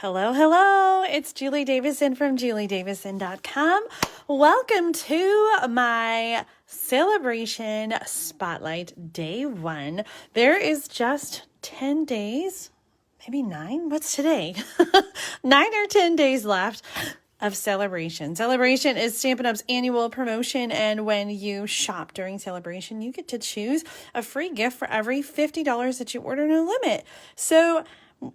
Hello, hello. It's Julie Davison from juliedavison.com. Welcome to my Sale-a-Bration Spotlight Day 1. There is just 10 days, maybe 9. What's today? 9 or 10 days left of Sale-a-Bration. Sale-a-Bration is Stampin' Up's annual promotion, and when you shop during Sale-a-Bration, you get to choose a free gift for every $50 that you order, no limit. So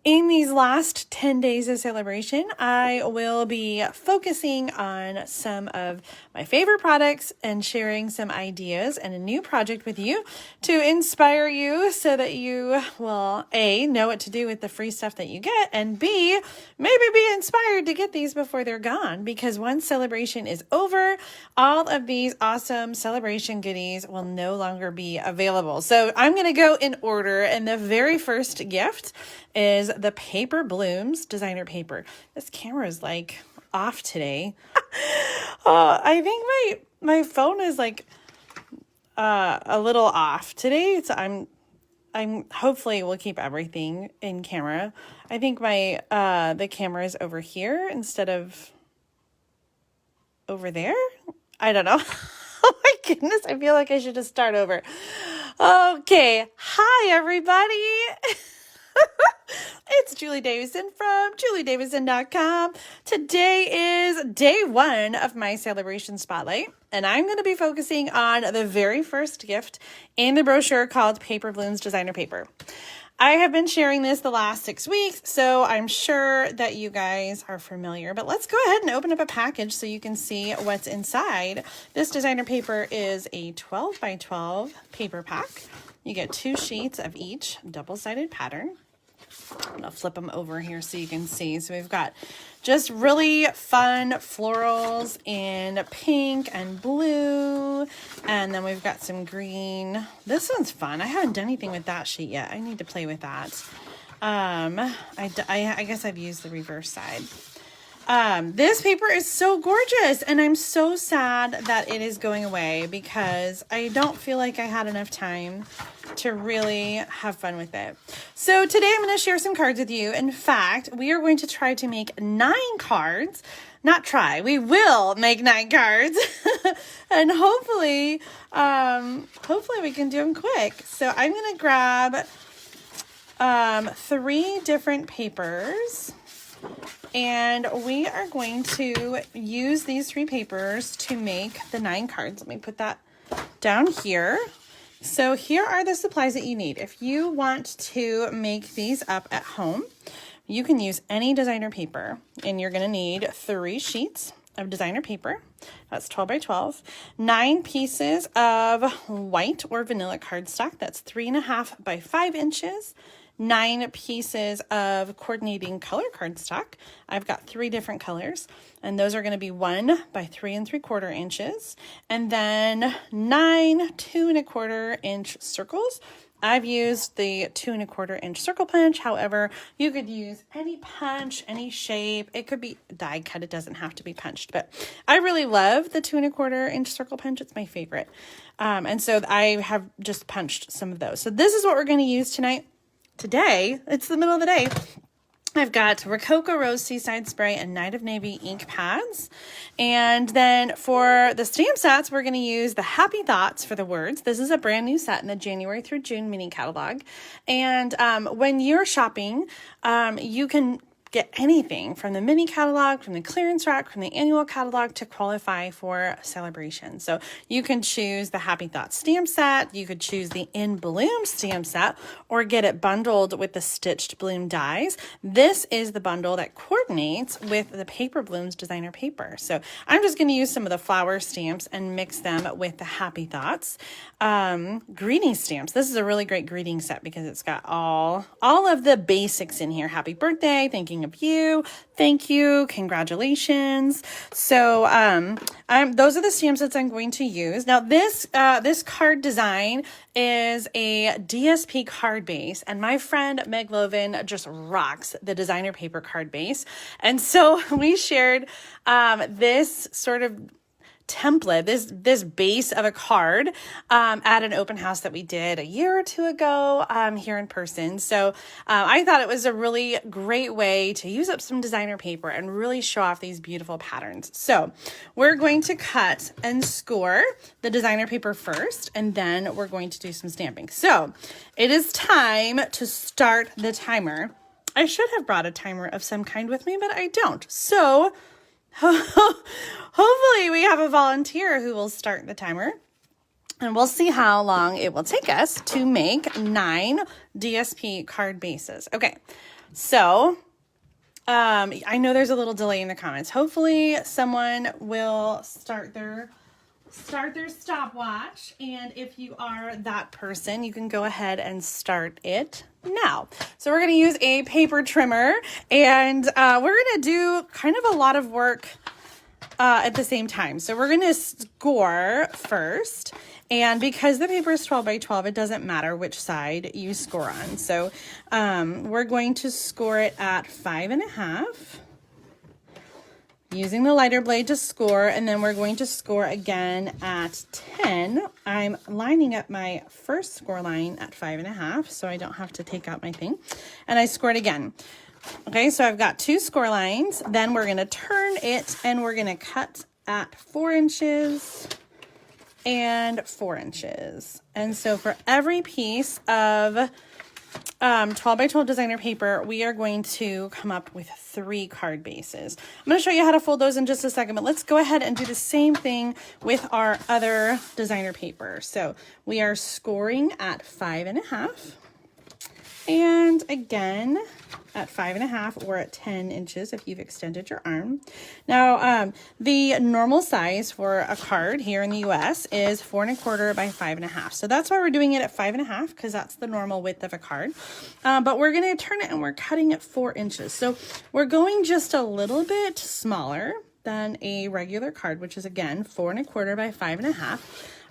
in these last 10 days of Sale-a-Bration, I will be focusing on some of my favorite products and sharing some ideas and a new project with you to inspire you so that you will A, know what to do with the free stuff that you get, and B, maybe be inspired to get these before they're gone, because once Sale-a-Bration is over, all of these awesome Sale-a-Bration goodies will no longer be available. So I'm going to go in order, and the very first gift is the Paper Blooms designer paper. This camera is like off today. I think my phone is like a little off today. So I'm hopefully will keep everything in camera. I think my the camera is over here instead of over there. I don't know. Oh my goodness, I feel like I should just start over. Okay. Hi everybody. It's Julie Davison from juliedavison.com. Today is day 1 of my Sale-a-Bration Spotlight, and I'm going to be focusing on the very first gift in the brochure called Paper Blooms Designer Paper. I have been sharing this the last 6 weeks, so I'm sure that you guys are familiar, but let's go ahead and open up a package so you can see what's inside. This designer paper is a 12 by 12 paper pack. You get 2 sheets of each double-sided pattern. I'm going to flip them over here so you can see. So we've got just really fun florals in pink and blue. And then we've got some green. This one's fun. I haven't done anything with that sheet yet. I need to play with that. I guess I've used the reverse side. This paper is so gorgeous, and I'm so sad that it is going away because I don't feel like I had enough time to really have fun with it. So today I'm going to share some cards with you. In fact, we are going to try to make 9 cards. Not try, we will make 9 cards. And hopefully we can do them quick. So I'm going to grab 3 different papers. And we are going to use these 3 papers to make the 9 cards. Let me put that down here. So here are the supplies that you need. If you want to make these up at home, you can use any designer paper. And you're going to need 3 sheets of designer paper. That's 12 by 12. 9 pieces of white or vanilla cardstock. That's 3.5 by 5 inches. 9 pieces of coordinating color cardstock. I've got 3 different colors, and those are going to be 1 by 3 3/4 inches, and then 9 2 1/4 inch circles. I've used the 2 1/4 inch circle punch. However, you could use any punch, any shape. It could be die cut. It doesn't have to be punched, but I really love the 2 1/4 inch circle punch. It's my favorite. And so I have just punched some of those. So this is what we're going to use tonight. Today, it's the middle of the day, I've got Rococo Rose Seaside Spray and Night of Navy ink pads. And then for the stamp sets, we're going to use the Happy Thoughts for the words. This is a brand new set in the January through June mini catalog. And when you're shopping, you can get anything from the mini catalog, from the clearance rack, from the annual catalog to qualify for Sale-a-Bration. So you can choose the Happy Thoughts stamp set, you could choose the In Bloom stamp set, or get it bundled with the stitched bloom dies. This is the bundle that coordinates with the Paper Blooms designer paper. So I'm just going to use some of the flower stamps and mix them with the Happy Thoughts. Greeting stamps. This is a really great greeting set because it's got all of the basics in here. Happy birthday, thinking of you, thank you, congratulations. So those are the stamp sets I'm going to use. Now this card design is a DSP card base, and my friend Meg Loven just rocks the designer paper card base. And so we shared this sort of template, this base of a card at an open house that we did a year or two ago here in person. So I thought it was a really great way to use up some designer paper and really show off these beautiful patterns. So we're going to cut and score the designer paper first, and then we're going to do some stamping. So it is time to start the timer. I should have brought a timer of some kind with me, but I don't. So hopefully we have a volunteer who will start the timer, and we'll see how long it will take us to make 9 DSP card bases. Okay, so I know there's a little delay in the comments. Hopefully someone will start their stopwatch, and if you are that person, you can go ahead and start it now. So we're going to use a paper trimmer, and we're going to do kind of a lot of work at the same time. So we're going to score first, and because the paper is 12 by 12, it doesn't matter which side you score on. So we're going to score it at 5.5. using the lighter blade to score, and then we're going to score again at 10. I'm lining up my first score line at 5.5, so I don't have to take out my thing. And I scored again. Okay, so I've got 2 score lines. Then we're going to turn it, and we're going to cut at 4 inches and 4 inches. And so for every piece of 12 by 12 designer paper, we are going to come up with 3 card bases. I'm going to show you how to fold those in just a second, but let's go ahead and do the same thing with our other designer paper. So we are scoring at 5.5, and again at 5.5 or at 10 inches if you've extended your arm. Now, the normal size for a card here in the US is 4.25 by 5.5. So that's why we're doing it at 5.5, because that's the normal width of a card. But we're going to turn it, and we're cutting at 4 inches. So we're going just a little bit smaller than a regular card, which is again 4.25 by 5.5.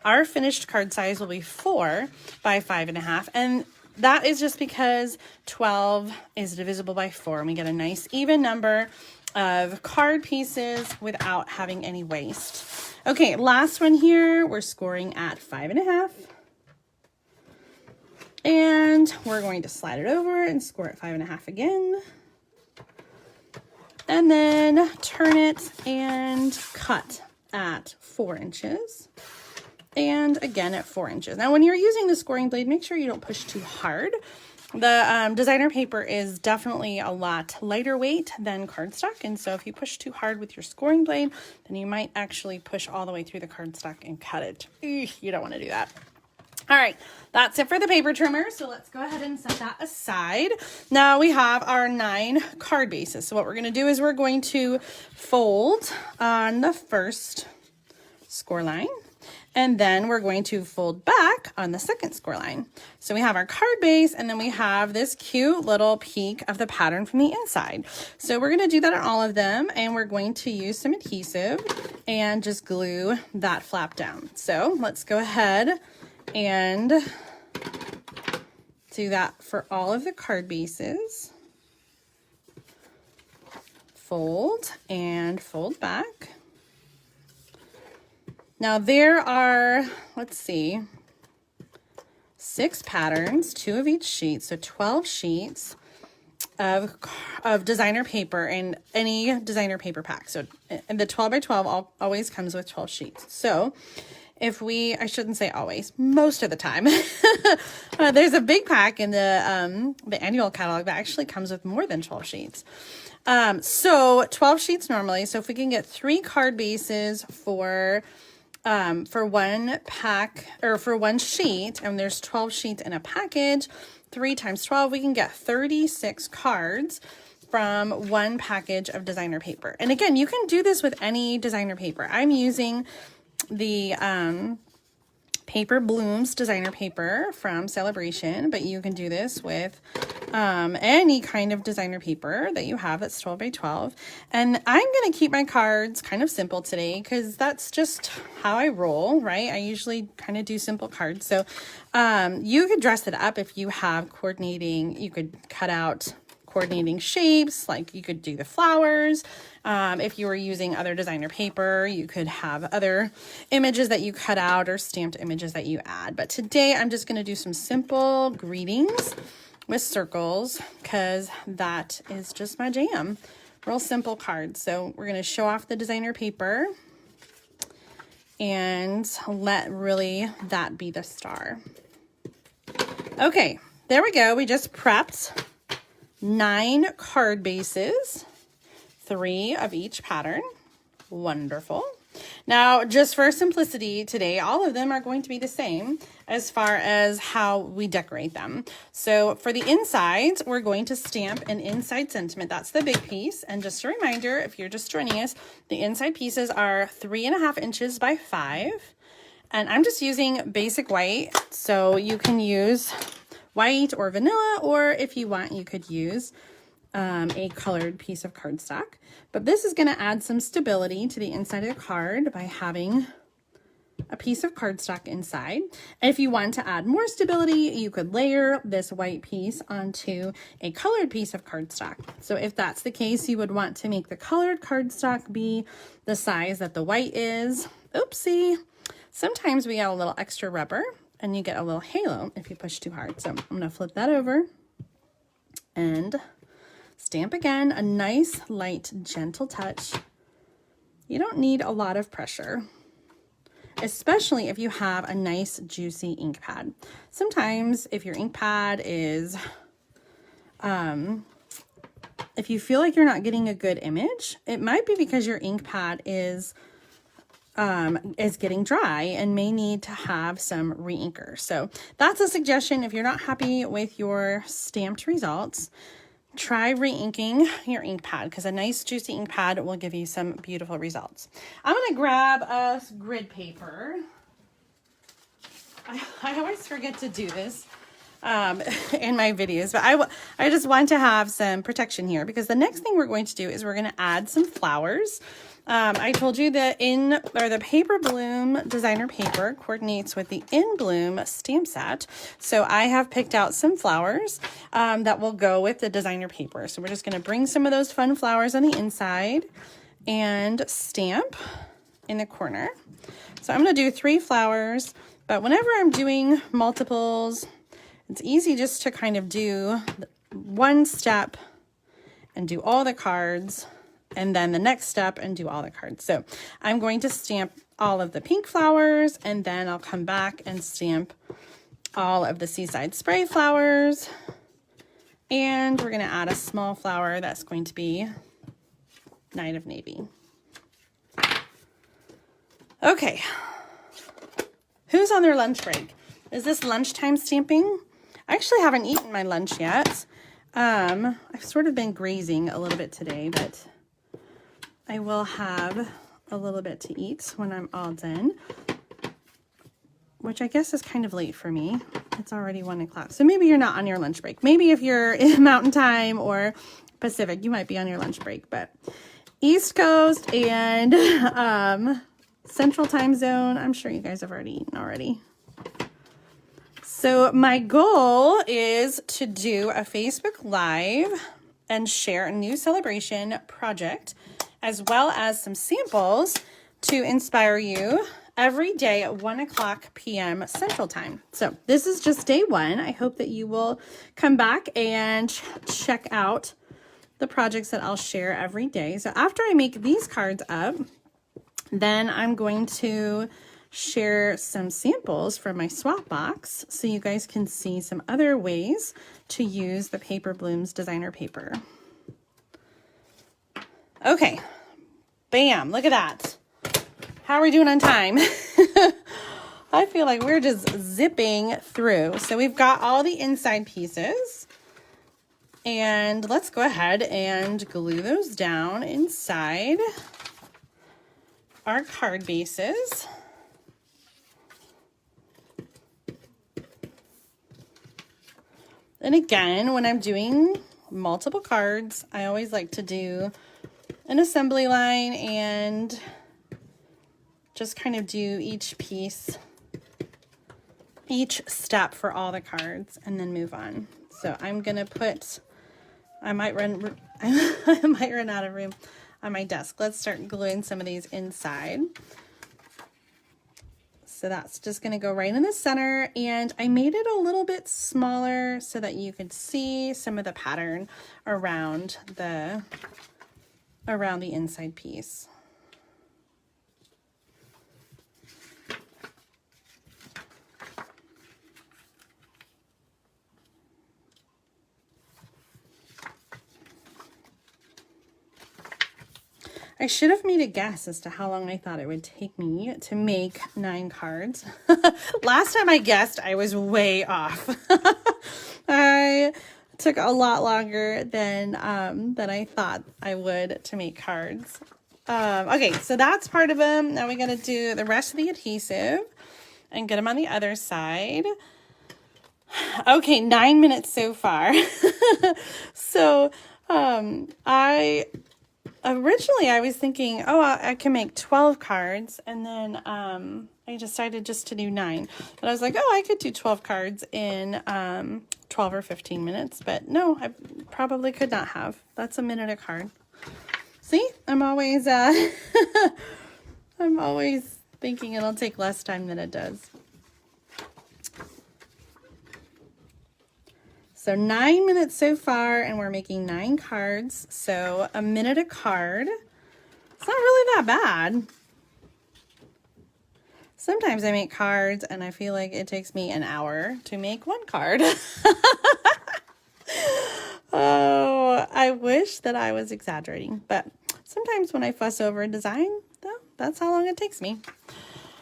Our finished card size will be 4 by 5.5, and that is just because 12 is divisible by 4, and we get a nice even number of card pieces without having any waste. Okay, last one here, we're scoring at 5.5. And we're going to slide it over and score at 5.5 again. And then turn it and cut at 4 inches. And again at 4 inches. Now, when you're using the scoring blade, make sure you don't push too hard. The designer paper is definitely a lot lighter weight than cardstock, and so if you push too hard with your scoring blade, then you might actually push all the way through the cardstock and cut it. You don't want to do that. All right, that's it for the paper trimmer, so let's go ahead and set that aside. Now we have our 9 card bases. So what we're going to do is we're going to fold on the first score line, and then we're going to fold back on the second score line. So we have our card base, and then we have this cute little peek of the pattern from the inside. So we're going to do that on all of them, and we're going to use some adhesive and just glue that flap down. So let's go ahead and do that for all of the card bases. Fold and fold back. Now there are, let's see, 6 patterns, 2 of each sheet, so 12 sheets of designer paper in any designer paper pack. So and the 12 by 12 always comes with 12 sheets. So if I shouldn't say always, most of the time, there's a big pack in the annual catalog that actually comes with more than 12 sheets. So 12 sheets normally. So if we can get 3 card bases for one pack, or for one sheet, and there's 12 sheets in a package, 3 times 12, we can get 36 cards from one package of designer paper. And again, you can do this with any designer paper. I'm using the Paper Blooms designer paper from Sale-a-Bration, but you can do this with any kind of designer paper that you have that's 12 by 12. And I'm going to keep my cards kind of simple today because that's just how I roll, right? I usually kind of do simple cards. So you could dress it up if you have coordinating. You could cut out coordinating shapes, like you could do the flowers. If you were using other designer paper, you could have other images that you cut out or stamped images that you add. But today I'm just going to do some simple greetings with circles because that is just my jam. Real simple cards. So we're going to show off the designer paper and let really that be the star. Okay, there we go. We just prepped 9 card bases, 3 of each pattern. Wonderful. Now, just for simplicity today, all of them are going to be the same as far as how we decorate them. So for the insides, we're going to stamp an inside sentiment. That's the big piece. And just a reminder, if you're just joining us, the inside pieces are 3.5 inches by 5. And I'm just using basic white. So you can use white or vanilla, or if you want, you could use a colored piece of cardstock. But this is going to add some stability to the inside of the card by having a piece of cardstock inside. And if you want to add more stability, you could layer this white piece onto a colored piece of cardstock. So if that's the case, you would want to make the colored cardstock be the size that the white is. Oopsie. Sometimes we get a little extra rubber and you get a little halo if you push too hard. So I'm going to flip that over and stamp again, a nice, light, gentle touch. You don't need a lot of pressure, especially if you have a nice, juicy ink pad. Sometimes if your ink pad is, if you feel like you're not getting a good image, it might be because your ink pad is getting dry and may need to have some re-inker. So that's a suggestion. If you're not happy with your stamped results, try re-inking your ink pad because a nice juicy ink pad will give you some beautiful results. I'm going to grab a grid paper. I always forget to do this in my videos, but I just want to have some protection here because the next thing we're going to do is we're going to add some flowers. I told you that the Paper Bloom designer paper coordinates with the In Bloom stamp set. So I have picked out some flowers that will go with the designer paper. So we're just going to bring some of those fun flowers on the inside and stamp in the corner. So I'm going to do 3 flowers, but whenever I'm doing multiples, it's easy just to kind of do one step and do all the cards, and then the next step and do all the cards. So I'm going to stamp all of the pink flowers, and then I'll come back and stamp all of the Seaside Spray flowers. And we're going to add a small flower that's going to be Night of Navy. Okay. Who's on their lunch break? Is this lunchtime stamping? I actually haven't eaten my lunch yet. I've sort of been grazing a little bit today, but I will have a little bit to eat when I'm all done, which I guess is kind of late for me. It's already 1 o'clock. So maybe you're not on your lunch break. Maybe if you're in Mountain Time or Pacific, you might be on your lunch break, but East Coast and Central Time Zone, I'm sure you guys have already eaten already. So my goal is to do a Facebook Live and share a new celebration project, as well as some samples to inspire you every day at 1 p.m. Central Time. So this is just day 1. I hope that you will come back and check out the projects that I'll share every day. So after I make these cards up, then I'm going to share some samples from my swap box so you guys can see some other ways to use the Paper Blooms designer paper. Okay, bam, look at that. How are we doing on time? I feel like we're just zipping through. So we've got all the inside pieces, and let's go ahead and glue those down inside our card bases. And again, when I'm doing multiple cards, I always like to do an assembly line and just kind of do each piece, each step for all the cards, and then move on. So I'm going to put I might run I might run out of room on my desk. Let's start gluing some of these inside. So that's just going to go right in the center, and I made it a little bit smaller so that you could see some of the pattern around the inside piece. I should have made a guess as to how long I thought it would take me to make 9 cards. Last time I guessed, I was way off. I took a lot longer than I thought I would to make cards. Okay, so that's part of them. Now we got to do the rest of the adhesive and get them on the other side. Okay, 9 minutes so far. So originally I was thinking, oh, I can make 12 cards, and then I decided just to do 9. But I was like, oh, I could do 12 cards in 12 or 15 minutes, but no, I probably could not have. That's a minute a card. See, I'm always I'm always thinking it'll take less time than it does. So 9 minutes so far, and we're making 9 cards. So a minute a card. It's not really that bad. Sometimes I make cards and I feel like it takes me an hour to make 1 card. Oh, I wish that I was exaggerating, but sometimes when I fuss over a design, that's how long it takes me.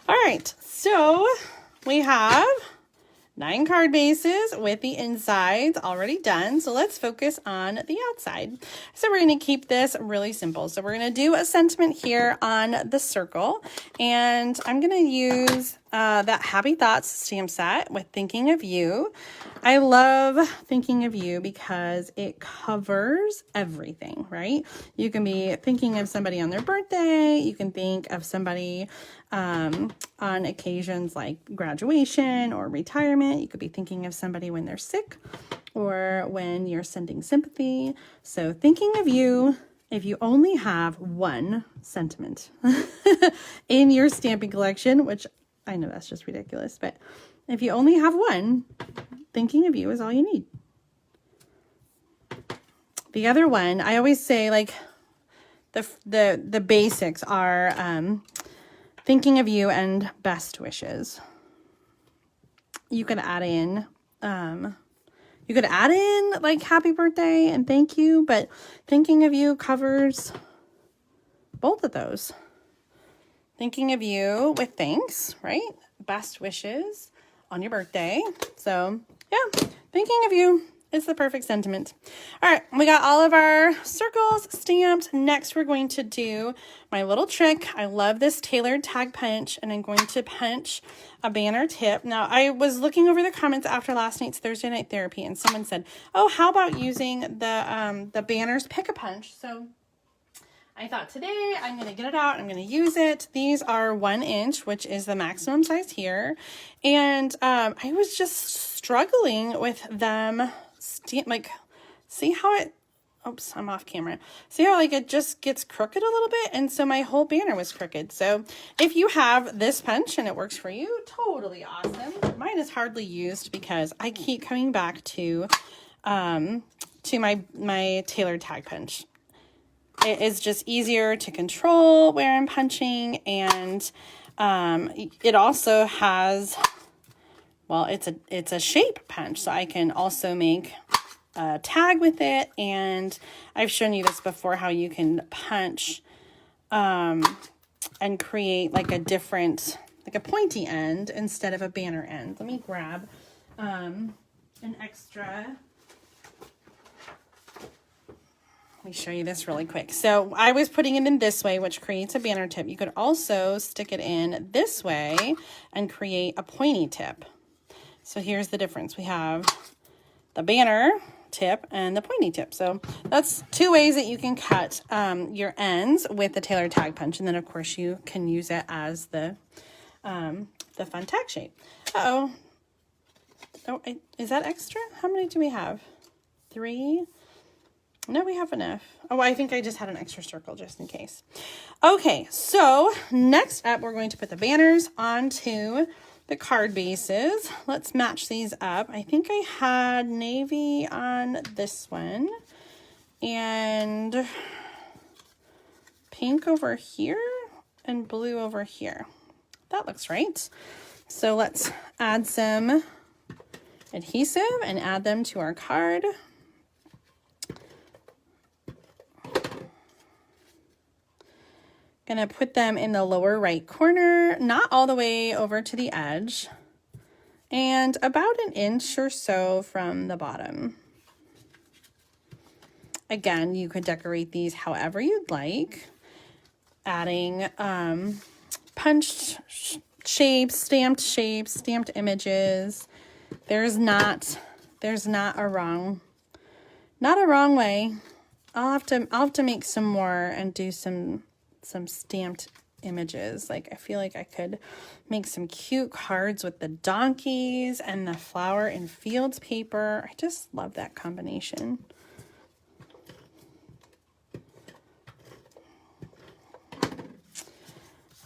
All right, so we have 9 card bases with the insides already done. So let's focus on the outside. So we're going to keep this really simple. So we're going to do a sentiment here on the circle, and I'm going to use that Happy Thoughts stamp set with Thinking of You. I love Thinking of You because it covers everything, right? You can be thinking of somebody on their birthday. You can think of somebody on occasions like graduation or retirement. You could be thinking of somebody when they're sick or when you're sending sympathy. So Thinking of You, if you only have 1 sentiment in your stamping collection, which I know that's just ridiculous, but if you only have 1, Thinking of You is all you need. The other one, I always say, like, the basics are Thinking of You and Best Wishes. You could add in like Happy Birthday and Thank You, but Thinking of You covers both of those. Thinking of You with thanks, right? Best wishes on your birthday. So yeah, Thinking of You is the perfect sentiment. All right, we got all of our circles stamped. Next, we're going to do my little trick. I love this tailored tag punch, and I'm going to punch a banner tip. Now, I was looking over the comments after last night's Thursday night therapy, and someone said, oh, how about using the banners pick-a-punch? So I thought today I'm going to get it out. I'm going to use it. These are 1 inch, which is the maximum size here. And I was just struggling with them. Like, see how it, oops, I'm off camera. See how like it just gets crooked a little bit? And so my whole banner was crooked. So if you have this punch and it works for you, totally awesome. Mine is hardly used because I keep coming back to my tailored tag punch. It is just easier to control where I'm punching, and it also has, well, it's a shape punch, so I can also make a tag with it. And I've shown you this before, how you can punch and create like a different, like a pointy end instead of a banner end. Let me grab an extra. Let me show you this really quick. So I was putting it in this way, which creates a banner tip. You could also stick it in this way and create a pointy tip. So here's the difference. We have the banner tip and the pointy tip. So that's 2 ways that you can cut your ends with the tailored tag punch. And then of course you can use it as the fun tag shape. Oh, is that extra? How many do we have? 3. No, we have enough. Oh, I think I just had an extra circle just in case. Okay, so next up, we're going to put the banners onto the card bases. Let's match these up. I think I had navy on this one and pink over here and blue over here. That looks right. So let's add some adhesive and add them to our card. Gonna put them in the lower right corner, not all the way over to the edge, and about an inch or so from the bottom. Again, you could decorate these however you'd like, adding punched shapes, stamped images. There's not a wrong way. I'll have to make some more and do some stamped images. Like, I feel like I could make some cute cards with the donkeys and the flower and fields paper. I just love that combination.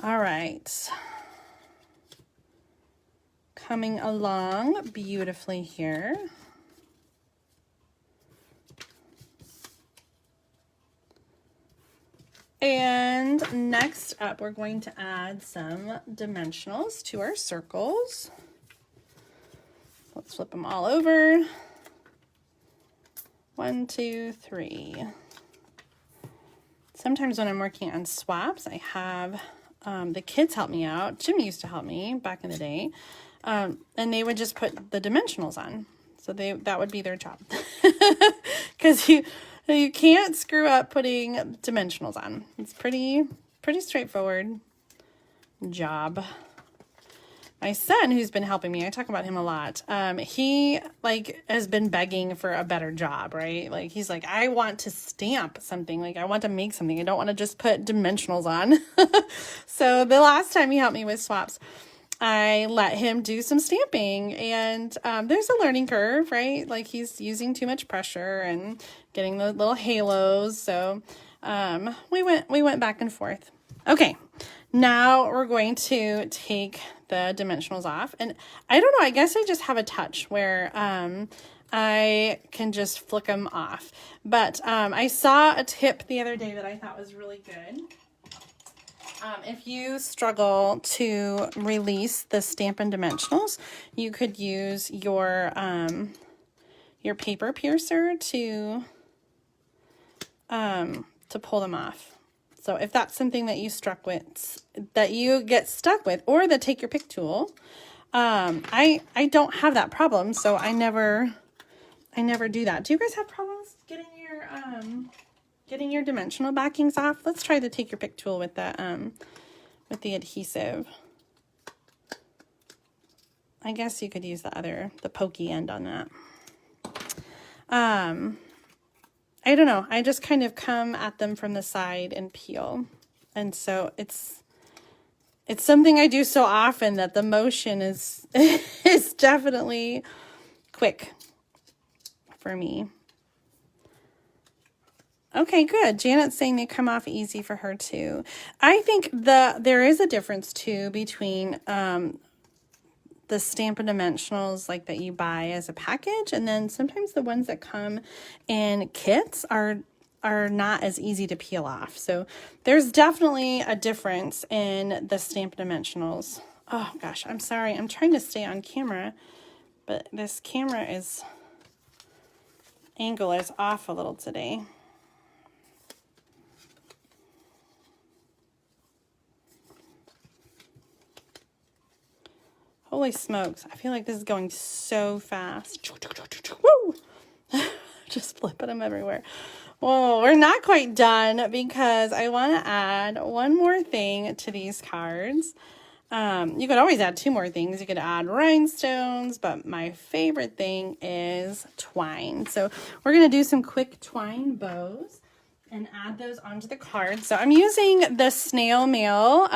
All right. Coming along beautifully here. And next up, we're going to add some dimensionals to our circles. Let's flip them all over. 1, 2, 3. Sometimes when I'm working on swaps, I have the kids help me out. Jim used to help me back in the day. And they would just put the dimensionals on. So that would be their job. Because you can't screw up putting dimensionals on. It's pretty straightforward job. My son, who's been helping me, I talk about him a lot. He has been begging for a better job, right? Like, he's like, I want to stamp something. Like, I want to make something. I don't want to just put dimensionals on. So the last time he helped me with swaps, I let him do some stamping, and there's a learning curve, right? Like, he's using too much pressure and getting the little halos. So we went back and forth. Okay, now we're going to take the dimensionals off, and I don't know, I guess I just have a touch where I can just flick them off. But I saw a tip the other day that I thought was really good. If you struggle to release the Stampin' dimensionals, you could use your paper piercer to pull them off. So if that's something that you get stuck with, or the take your pick tool, I don't have that problem, so I never do that. Do you guys have problems getting your dimensional backings off? Let's try the take your pick tool with the adhesive. I guess you could use the pokey end on that. I don't know. I just kind of come at them from the side and peel. And so it's something I do so often that the motion is definitely quick for me. Okay, good. Janet's saying they come off easy for her too. I think there is a difference too between the Stampin' dimensionals like that you buy as a package, and then sometimes the ones that come in kits are not as easy to peel off. So there's definitely a difference in the Stampin' dimensionals. Oh gosh, I'm sorry. I'm trying to stay on camera, but this camera angle is off a little today. Holy smokes, I feel like this is going so fast. Woo! Just flipping them everywhere. Whoa, we're not quite done because I want to add one more thing to these cards. You could always add 2 more things. You could add rhinestones, but my favorite thing is twine. So we're going to do some quick twine bows. and add those onto the card. So I'm using the snail mail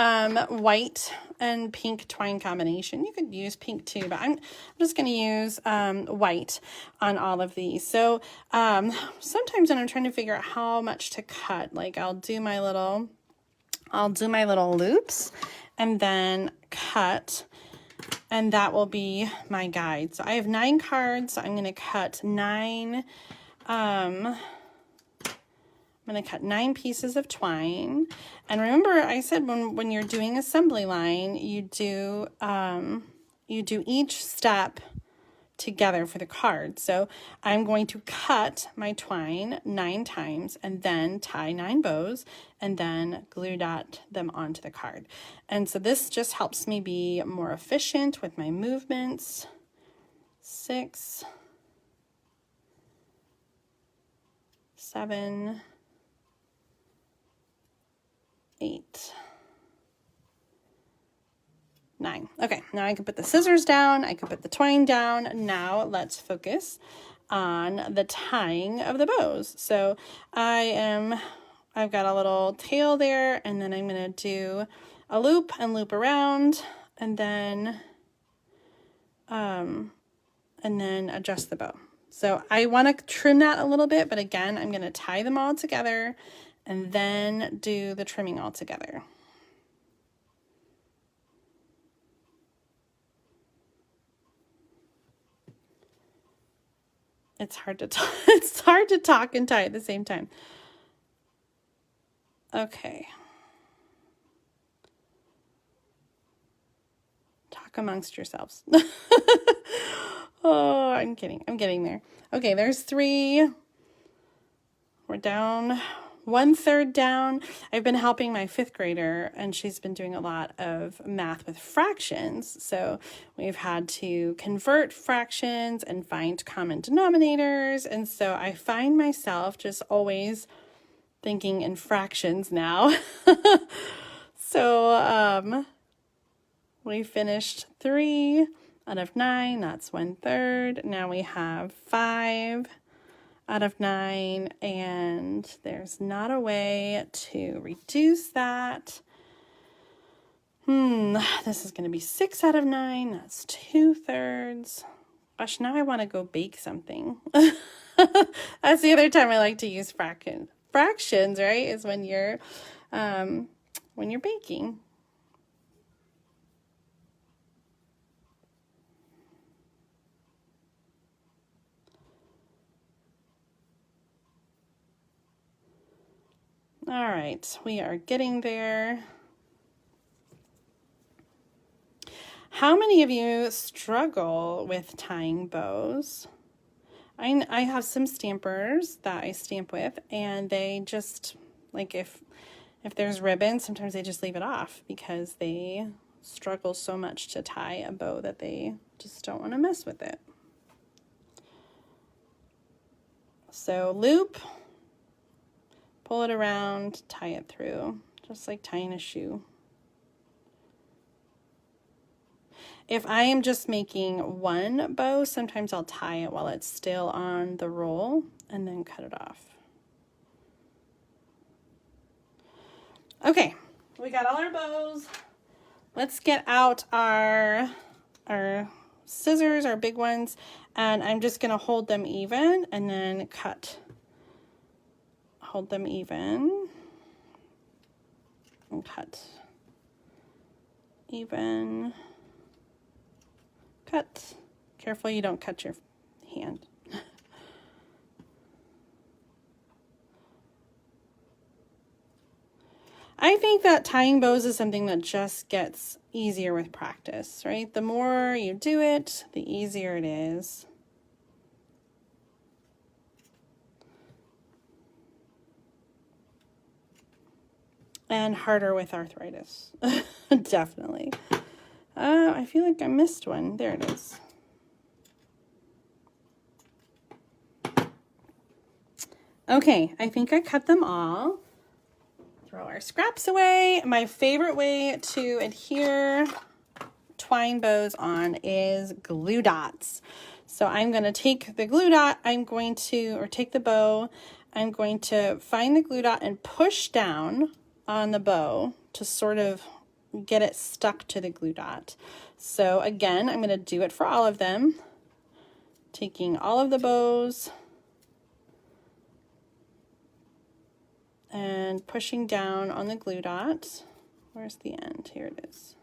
white and pink twine combination. You could use pink too, but I'm just going to use white on all of these. So sometimes when I'm trying to figure out how much to cut, like I'll do my little loops and then cut, and that will be my guide. So I have 9 cards, so I'm going to cut 9 I'm going to cut 9 pieces of twine. And remember, I said when you're doing assembly line, you do each step together for the card. So I'm going to cut my twine 9 times and then tie 9 bows and then glue dot them onto the card. And so this just helps me be more efficient with my movements. 6, 7, 8, 9. Okay, now I can put the scissors down, I can put the twine down. Now let's focus on the tying of the bows. So I've got a little tail there, and then I'm going to do a loop and loop around, and then adjust the bow. So I want to trim that a little bit, but again, I'm going to tie them all together and then do the trimming all together. It's hard to talk. It's hard to talk and tie at the same time. Okay. Talk amongst yourselves. Oh, I'm kidding. I'm getting there. Okay, there's 3. We're down 1/3 down. I've been helping my 5th grader, and she's been doing a lot of math with fractions. So we've had to convert fractions and find common denominators. And so I find myself just always thinking in fractions now. So we finished 3 out of 9. That's 1/3. Now we have 5 out of 9, and there's not a way to reduce that. This is going to be 6 out of 9. That's 2/3. Gosh, now I want to go bake something. That's the other time I like to use fractions, right? Is when you're baking. All right, we are getting there. How many of you struggle with tying bows? I have some stampers that I stamp with, and they just, like, if there's ribbon, sometimes they just leave it off because they struggle so much to tie a bow that they just don't want to mess with it. So loop, pull it around, tie it through, just like tying a shoe. If I am just making one bow, sometimes I'll tie it while it's still on the roll and then cut it off. Okay, we got all our bows. Let's get out our scissors, our big ones, and I'm just gonna hold them even and then cut. Hold them even and cut. Even. Cut. Careful you don't cut your hand. I think that tying bows is something that just gets easier with practice, right? The more you do it, the easier it is. And harder with arthritis. Definitely. I feel like I missed one. There it is. Okay, I think I cut them all. Throw our scraps away. My favorite way to adhere twine bows on is glue dots. So I'm going to take the glue dot, or take the bow, I'm going to find the glue dot and push down on the bow to sort of get it stuck to the glue dot. So again, I'm going to do it for all of them, taking all of the bows and pushing down on the glue dot. Where's the end? Here it is.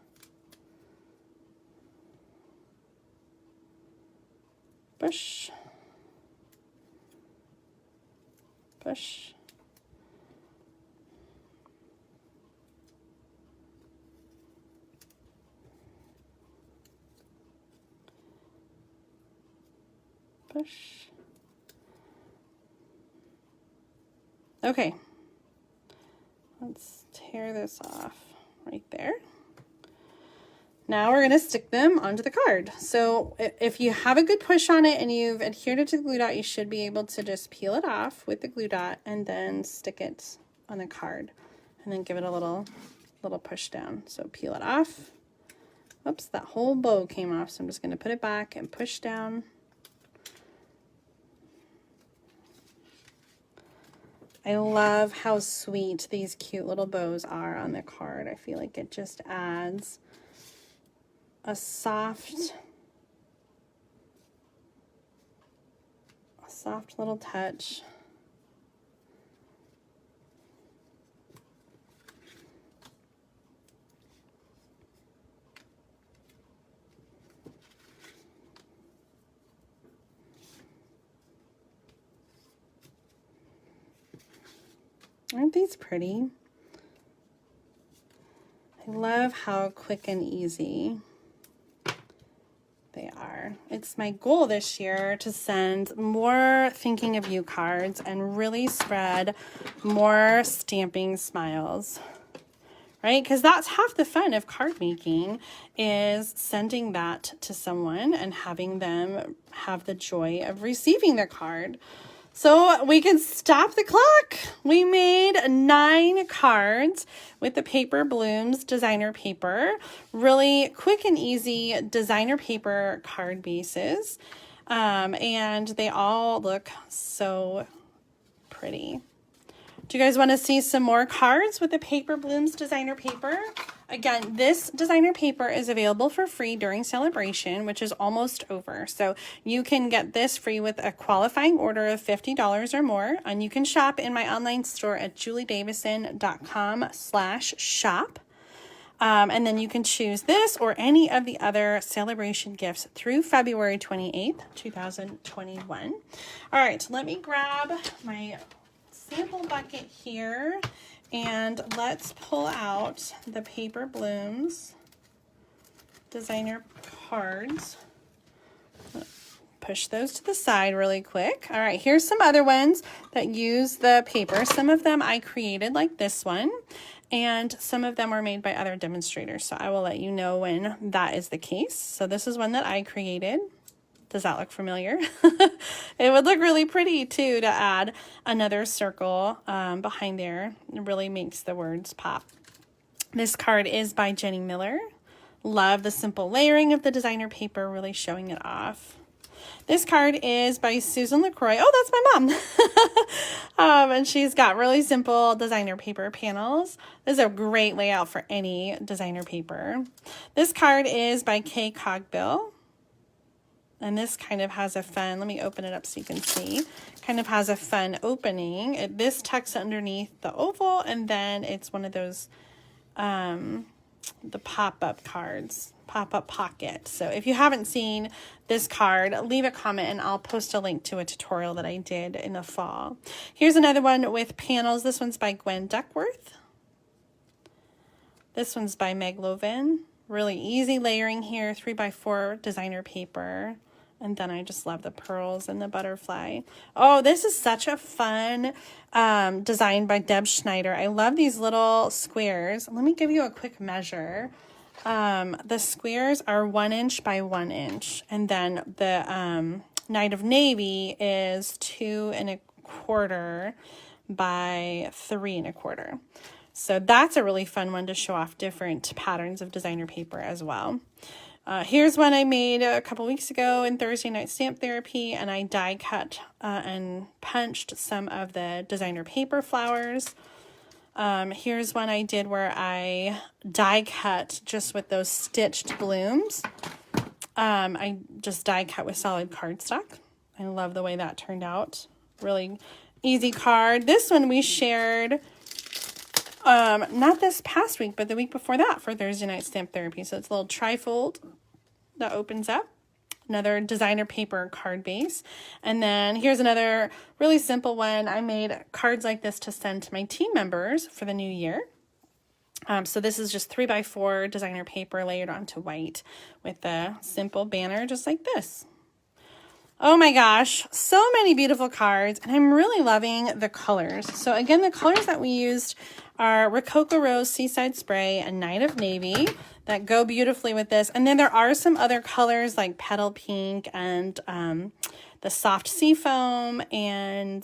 Push, push, push. Okay, let's tear this off right there. Now we're going to stick them onto the card. So if you have a good push on it and you've adhered it to the glue dot, you should be able to just peel it off with the glue dot and then stick it on the card and then give it a little push down. So peel it off. Oops, that whole bow came off. So I'm just going to put it back and push down. I love how sweet these cute little bows are on the card. I feel like it just adds a soft little touch. Aren't these pretty? I love how quick and easy they are. It's my goal this year to send more thinking of you cards and really spread more stamping smiles, right? Because that's half the fun of card making, is sending that to someone and having them have the joy of receiving their card. So we can stop the clock. We made 9 cards with the Paper Blooms designer paper. Really quick and easy designer paper card bases. And they all look so pretty. Do you guys want to see some more cards with the Paper Blooms designer paper? Again, this designer paper is available for free during Sale-a-Bration, which is almost over. So you can get this free with a qualifying order of $50 or more. And you can shop in my online store at juliedavison.com/shop. And then you can choose this or any of the other Sale-a-Bration gifts through February 28th, 2021. All right, let me grab my sample bucket here and let's pull out the Paper Blooms designer cards. Push those to the side really quick. All right, here's some other ones that use the paper. Some of them I created, like this one, and some of them are made by other demonstrators. So I will let you know when that is the case. So this is one that I created. Does that look familiar? It would look really pretty too to add another circle behind there. It really makes the words pop. This card is by Jenny Miller. Love the simple layering of the designer paper, really showing it off. This card is by Susan LaCroix. Oh, that's my mom. And she's got really simple designer paper panels. This is a great layout for any designer paper. This card is by Kay Cogbill. And this kind of has a fun, let me open it up so you can see, kind of has a fun opening. This tucks underneath the oval, and then it's one of those, the pop-up cards, pop-up pocket. So if you haven't seen this card, leave a comment and I'll post a link to a tutorial that I did in the fall. Here's another one with panels. This one's by Gwen Duckworth. This one's by Meg Lovin. Really easy layering here, 3x4 designer paper. And then I just love the pearls and the butterfly. Oh, this is such a fun design by Deb Schneider. I love these little squares. Let me give you a quick measure. The squares are 1 inch by 1 inch. And then the Night of Navy is 2 1/4 by 3 1/4. So that's a really fun one to show off different patterns of designer paper as well. Here's one I made a couple weeks ago in Thursday Night Stamp Therapy, and I die cut and punched some of the designer paper flowers. Here's one I did where I die cut just with those stitched blooms. I just die cut with solid cardstock. I love the way that turned out. Really easy card. This one we shared not this past week, but the week before that for Thursday Night Stamp Therapy. So it's a little trifold that opens up. Another designer paper card base. And then here's another really simple one. I made cards like this to send to my team members for the new year. So this is just 3x4 designer paper layered onto white with a simple banner just like this. Oh my gosh, so many beautiful cards, and I'm really loving the colors. So again, the colors that we used are Rococo Rose, Seaside Spray, and Night of Navy that go beautifully with this. And then there are some other colors like Petal Pink and the Soft Seafoam and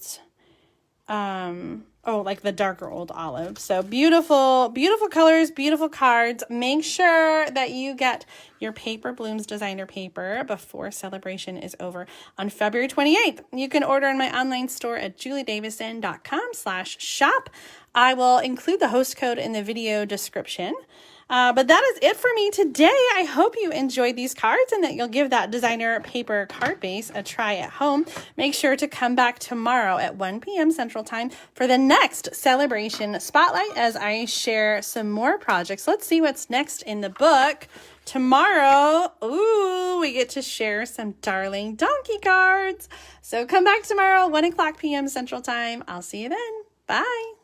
like the darker Old Olive. So beautiful, beautiful colors, beautiful cards. Make sure that you get your Paper Blooms designer paper before celebration is over on February 28th. You can order in my online store at juliedavison.com/shop. I will include the host code in the video description. But that is it for me today. I hope you enjoyed these cards and that you'll give that designer paper card base a try at home. Make sure to come back tomorrow at 1 p.m. Central Time for the next Celebration Spotlight as I share some more projects. Let's see what's next in the book. Tomorrow, we get to share some darling donkey cards. So come back tomorrow, 1 o'clock p.m. Central Time. I'll see you then. Bye.